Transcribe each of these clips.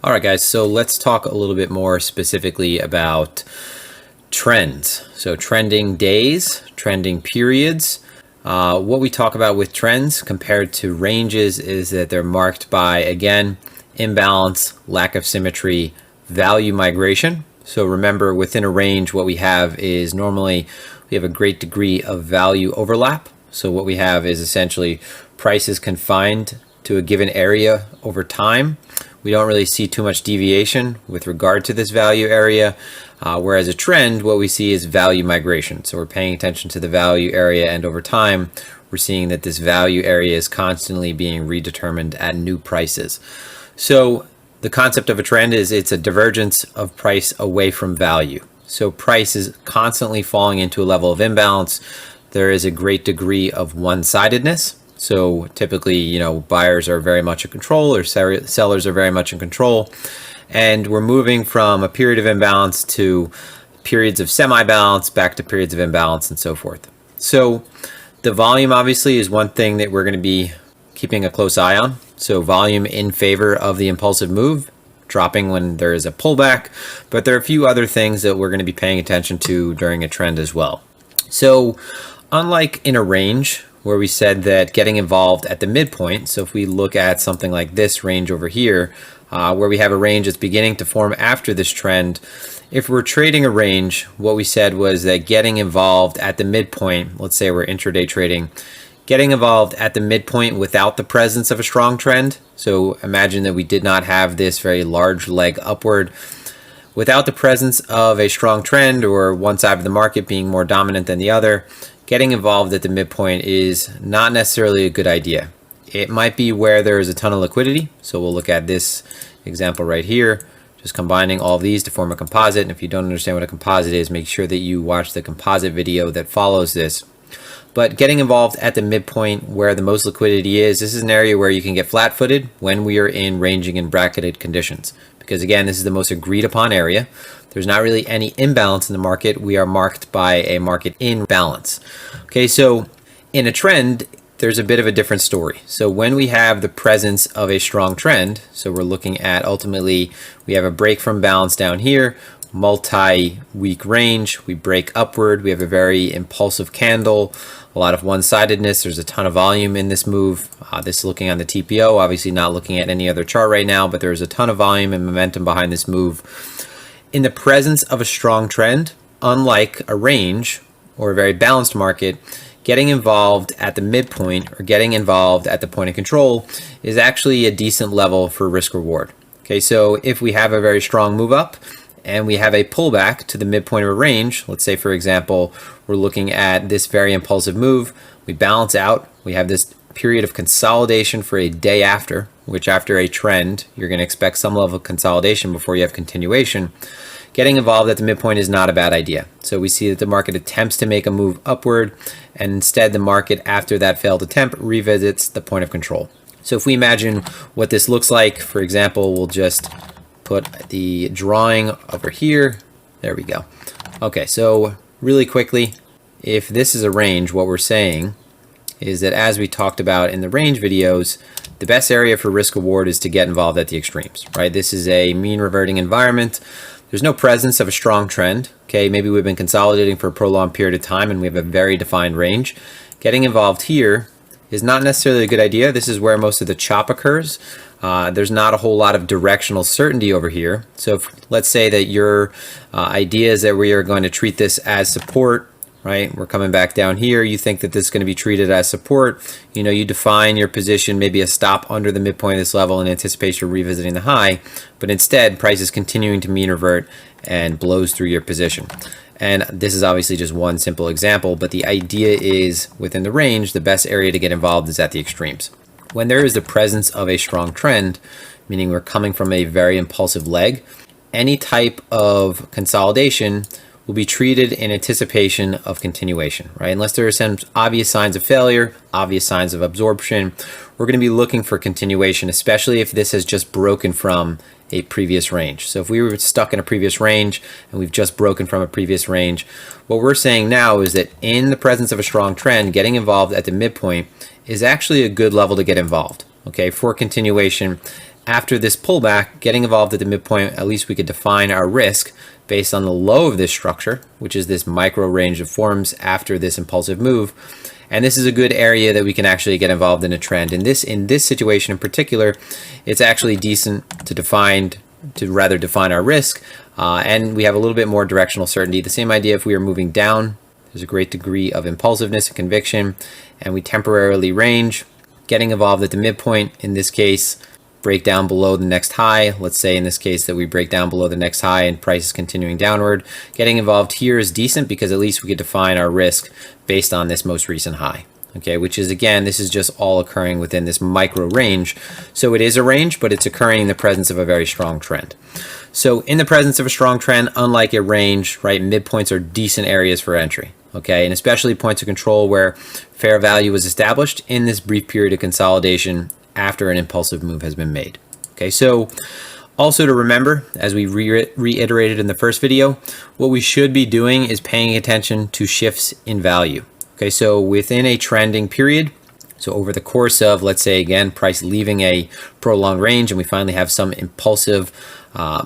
All right, guys, so let's talk a little bit more specifically about trends. So trending days, trending periods. What we talk about with trends compared to ranges is that they're marked by, again, imbalance, lack of symmetry, value migration. So remember, within a range, what we have is normally we have a great degree of value overlap. So what we have is essentially prices confined to a given area over time. We don't really see too much deviation with regard to this value area, whereas a trend, what we see is value migration. So we're paying attention to the value area, and over time, we're seeing that this value area is constantly being redetermined at new prices. So the concept of a trend is it's a divergence of price away from value. So price is constantly falling into a level of imbalance. There is a great degree of one-sidedness. So typically, buyers are very much in control, or sellers are very much in control. And we're moving from a period of imbalance to periods of semi-balance, back to periods of imbalance, and so forth. So the volume obviously is one thing that we're going to be keeping a close eye on. So volume in favor of the impulsive move, dropping when there is a pullback. But there are a few other things that we're going to be paying attention to during a trend as well. So unlike in a range, where we said that getting involved at the midpoint, so if we look at something like this range over here, where we have a range that's beginning to form after this trend, if we're trading a range, what we said was that getting involved at the midpoint, let's say we're intraday trading, getting involved at the midpoint without the presence of a strong trend, so imagine that we did not have this very large leg upward, without the presence of a strong trend or one side of the market being more dominant than the other, getting involved at the midpoint is not necessarily a good idea. It might be where there is a ton of liquidity. So we'll look at this example right here, just combining all of these to form a composite. And if you don't understand what a composite is, make sure that you watch the composite video that follows this. But getting involved at the midpoint where the most liquidity is, this is an area where you can get flat-footed when we are in ranging and bracketed conditions. Because again, this is the most agreed upon area. There's not really any imbalance in the market. We are marked by a market imbalance. Okay, so in a trend, there's a bit of a different story. So when we have the presence of a strong trend, so we're looking at ultimately, we have a break from balance down here, multi-week range, we break upward, we have a very impulsive candle, a lot of one-sidedness, there's a ton of volume in this move. This is looking on the TPO, obviously not looking at any other chart right now, but there's a ton of volume and momentum behind this move. In the presence of a strong trend, unlike a range or a very balanced market, getting involved at the midpoint or getting involved at the point of control is actually a decent level for risk reward. Okay, so if we have a very strong move up and we have a pullback to the midpoint of a range, let's say for example, we're looking at this very impulsive move, we balance out, we have this period of consolidation for a day after, which after a trend, you're going to expect some level of consolidation before you have continuation. Getting involved at the midpoint is not a bad idea. So we see that the market attempts to make a move upward, and instead the market, after that failed attempt, revisits the point of control. So if we imagine what this looks like, for example, we'll just put the drawing over here. There we go. Okay, so really quickly, if this is a range, what we're saying is that as we talked about in the range videos, the best area for risk reward is to get involved at the extremes, right? This is a mean reverting environment. There's no presence of a strong trend. Okay, maybe we've been consolidating for a prolonged period of time and we have a very defined range. Getting involved here is not necessarily a good idea. This is where most of the chop occurs. There's not a whole lot of directional certainty over here. So if, let's say that your idea is that we are going to treat this as support, right? We're coming back down here. You think that this is going to be treated as support. You define your position, maybe a stop under the midpoint of this level in anticipation of revisiting the high, but instead price is continuing to mean revert and blows through your position. And this is obviously just one simple example, but the idea is within the range, the best area to get involved is at the extremes. When there is the presence of a strong trend, meaning we're coming from a very impulsive leg, any type of consolidation will be treated in anticipation of continuation, right? Unless there are some obvious signs of failure, obvious signs of absorption, we're going to be looking for continuation, especially if this has just broken from a previous range. So if we were stuck in a previous range and we've just broken from a previous range, what we're saying now is that in the presence of a strong trend, getting involved at the midpoint is actually a good level to get involved, okay, for continuation. after this pullback, getting involved at the midpoint, at least we could define our risk based on the low of this structure, which is this micro range of forms after this impulsive move. And this is a good area that we can actually get involved in a trend. In this situation in particular, it's actually decent to rather define our risk, and we have a little bit more directional certainty. The same idea if we are moving down, there's a great degree of impulsiveness and conviction, and we temporarily range. Getting involved at the midpoint, in this case, break down below the next high. Let's say in this case that we break down below the next high and price is continuing downward. Getting involved here is decent because at least we could define our risk based on this most recent high. Okay, which is, again, this is just all occurring within this micro range. So it is a range, but it's occurring in the presence of a very strong trend. So in the presence of a strong trend, unlike a range, right, midpoints are decent areas for entry. Okay, and especially points of control where fair value was established in this brief period of consolidation after an impulsive move has been made. Okay, so also to remember, as we reiterated in the first video, what we should be doing is paying attention to shifts in value. Okay, so within a trending period, so over the course of, let's say again, price leaving a prolonged range and we finally have some impulsive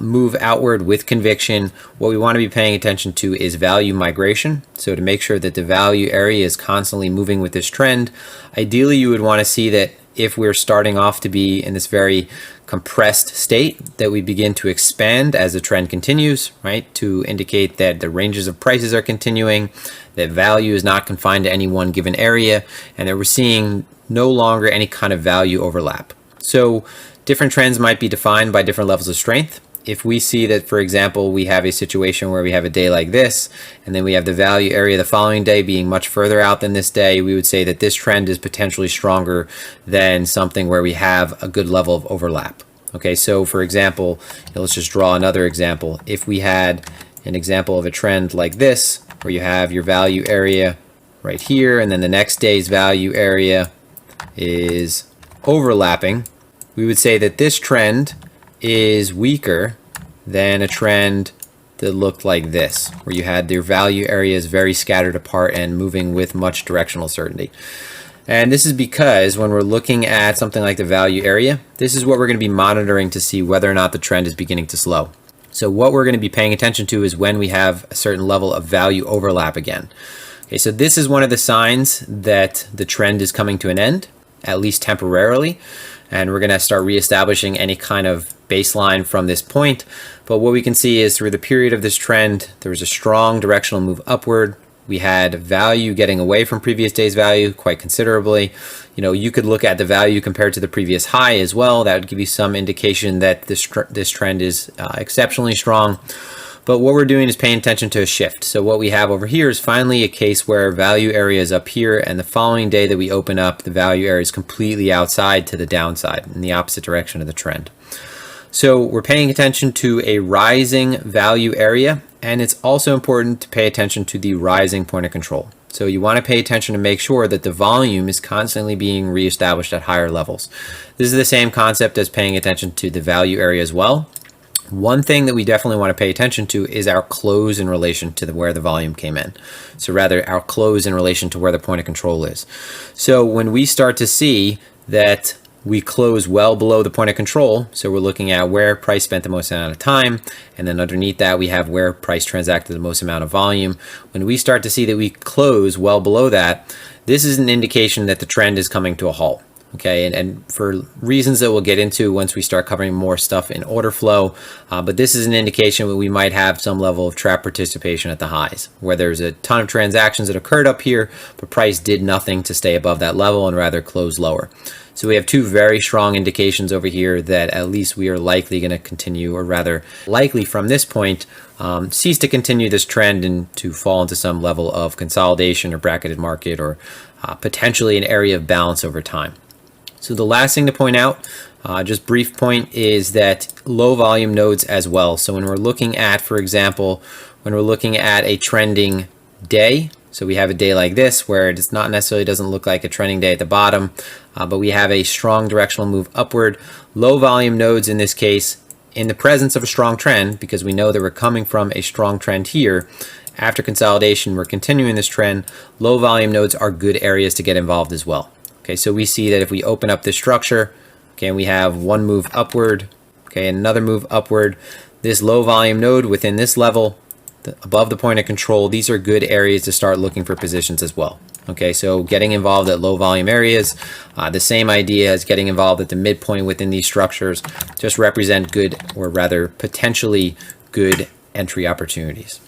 move outward with conviction, what we want to be paying attention to is value migration. So to make sure that the value area is constantly moving with this trend, ideally you would want to see that if we're starting off to be in this very compressed state, that we begin to expand as the trend continues, right? To indicate that the ranges of prices are continuing, that value is not confined to any one given area, and that we're seeing no longer any kind of value overlap. So different trends might be defined by different levels of strength. If we see that, for example, we have a situation where we have a day like this, and then we have the value area the following day being much further out than this day, we would say that this trend is potentially stronger than something where we have a good level of overlap. Okay, so for example, let's just draw another example. If we had an example of a trend like this, where you have your value area right here, and then the next day's value area is overlapping, we would say that this trend is weaker than a trend that looked like this, where you had their value areas very scattered apart and moving with much directional certainty. And this is because when we're looking at something like the value area, this is what we're going to be monitoring to see whether or not the trend is beginning to slow. So what we're going to be paying attention to is when we have a certain level of value overlap again. Okay, so this is one of the signs that the trend is coming to an end, at least temporarily. And we're going to start reestablishing any kind of baseline from this point. But what we can see is through the period of this trend, there was a strong directional move upward. We had value getting away from previous day's value quite considerably. You know, you could look at the value compared to the previous high as well. That would give you some indication that this trend is exceptionally strong. But what we're doing is paying attention to a shift. So what we have over here is finally a case where value area is up here, and the following day that we open up, the value area is completely outside to the downside in the opposite direction of the trend. So we're paying attention to a rising value area, and it's also important to pay attention to the rising point of control. So you want to pay attention to make sure that the volume is constantly being reestablished at higher levels. This is the same concept as paying attention to the value area as well. One thing that we definitely want to pay attention to is our close in relation to where the volume came in. So rather our close in relation to where the point of control is. So when we start to see that we close well below the point of control, so we're looking at where price spent the most amount of time, and then underneath that we have where price transacted the most amount of volume. When we start to see that we close well below that, this is an indication that the trend is coming to a halt. Okay, and for reasons that we'll get into once we start covering more stuff in order flow, but this is an indication that we might have some level of trap participation at the highs, where there's a ton of transactions that occurred up here, but price did nothing to stay above that level and rather close lower. So we have two very strong indications over here that at least we are likely going to continue, or rather likely from this point, cease to continue this trend and to fall into some level of consolidation or bracketed market, or potentially an area of balance over time. So the last thing to point out, just brief point, is that low volume nodes as well. So when we're looking at, for example, when we're looking at a trending day, so we have a day like this where it's not necessarily doesn't look like a trending day at the bottom, but we have a strong directional move upward. Low volume nodes in this case, in the presence of a strong trend, because we know that we're coming from a strong trend here, after consolidation we're continuing this trend, low volume nodes are good areas to get involved as well. Okay, so we see that if we open up this structure, Okay, and we have one move upward, okay, another move upward. This low volume node within this level, above the point of control, these are good areas to start looking for positions as well. Okay, so getting involved at low volume areas, the same idea as getting involved at the midpoint within these structures, just represent good, or rather potentially good entry opportunities.